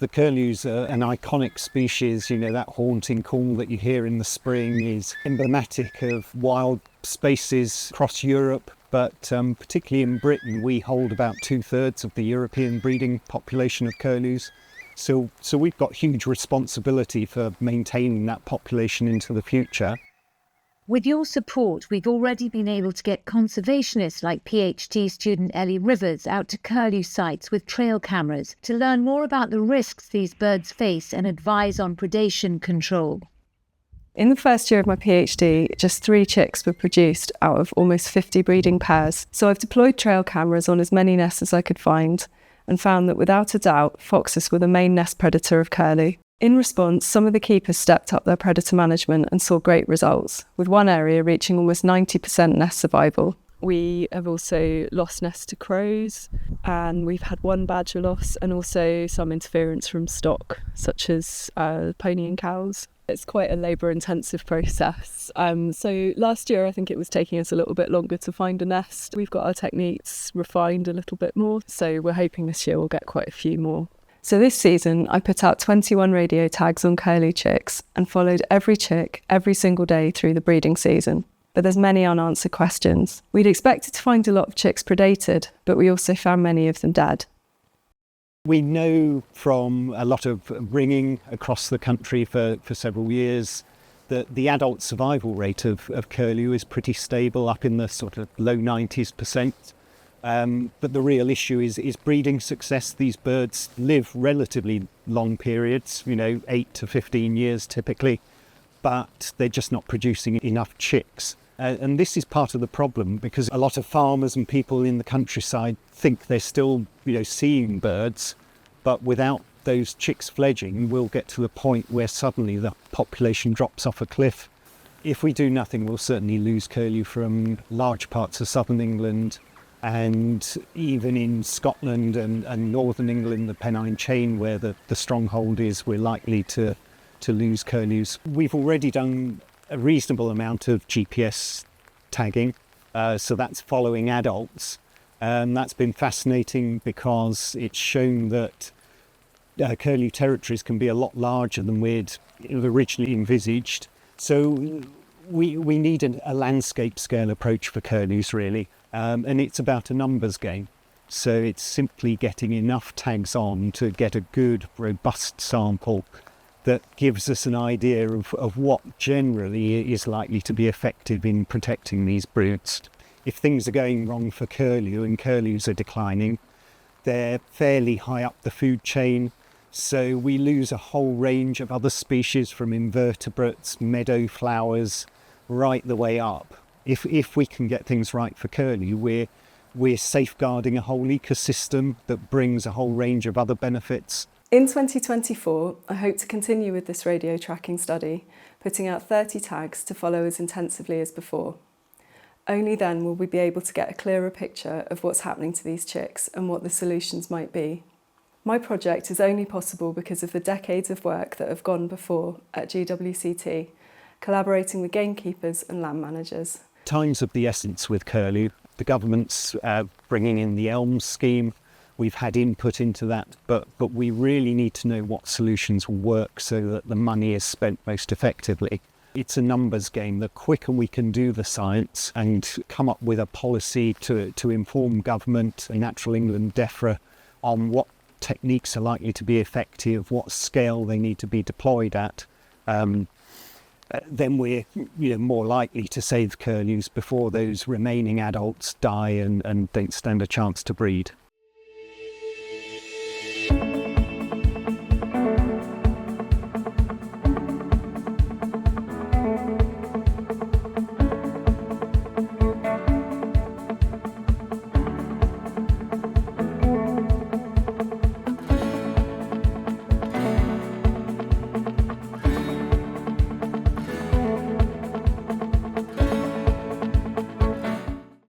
The curlews are an iconic species. That haunting call that you hear in the spring is emblematic of wild spaces across Europe, but particularly in Britain, we hold about 2/3 of the European breeding population of curlews. So we've got huge responsibility for maintaining that population into the future. With your support, we've already been able to get conservationists like PhD student Ellie Rivers out to curlew sites with trail cameras to learn more about the risks these birds face and advise on predation control. In the first year of my PhD, just 3 chicks were produced out of almost 50 breeding pairs. So I've deployed trail cameras on as many nests as I could find and found that without a doubt, foxes were the main nest predator of curlew. In response, some of the keepers stepped up their predator management and saw great results, with one area reaching almost 90% nest survival. We have also lost nests to crows, and we've had 1 badger loss and also some interference from stock, such as pony and cows. It's quite a labour-intensive process. So last year, I think it was taking us a little bit longer to find a nest. We've got our techniques refined a little bit more, so we're hoping this year we'll get quite a few more. So this season, I put out 21 radio tags on curlew chicks and followed every chick every single day through the breeding season. But there's many unanswered questions. We'd expected to find a lot of chicks predated, but we also found many of them dead. We know from a lot of ringing across the country for several years that the adult survival rate of curlew is pretty stable, up in the sort of low 90s%. But the real issue is breeding success. These birds live relatively long periods, 8 to 15 years typically, but they're just not producing enough chicks. And this is part of the problem, because a lot of farmers and people in the countryside think they're still, seeing birds, but without those chicks fledging, we'll get to the point where suddenly the population drops off a cliff. If we do nothing, we'll certainly lose curlew from large parts of southern England, and even in Scotland and northern England, the Pennine Chain, where the stronghold is, we're likely to lose curlews. We've already done a reasonable amount of GPS tagging, so that's following adults. That's been fascinating because it's shown that curlew territories can be a lot larger than we'd originally envisaged. So we need a landscape scale approach for curlews, really. And it's about a numbers game. So it's simply getting enough tags on to get a good, robust sample that gives us an idea of what generally is likely to be effective in protecting these broods. If things are going wrong for curlew and curlews are declining, they're fairly high up the food chain. So we lose a whole range of other species, from invertebrates, meadow flowers, right the way up. If we can get things right for curlew, we're safeguarding a whole ecosystem that brings a whole range of other benefits. In 2024, I hope to continue with this radio tracking study, putting out 30 tags to follow as intensively as before. Only then will we be able to get a clearer picture of what's happening to these chicks and what the solutions might be. My project is only possible because of the decades of work that have gone before at GWCT, collaborating with gamekeepers and land managers. Time's of the essence with curlew. The government's bringing in the ELMS scheme. We've had input into that, but we really need to know what solutions will work so that the money is spent most effectively. It's a numbers game. The quicker we can do the science and come up with a policy to inform government and Natural England DEFRA on what techniques are likely to be effective, what scale they need to be deployed at, then we're more likely to save curlews before those remaining adults die and don't stand a chance to breed.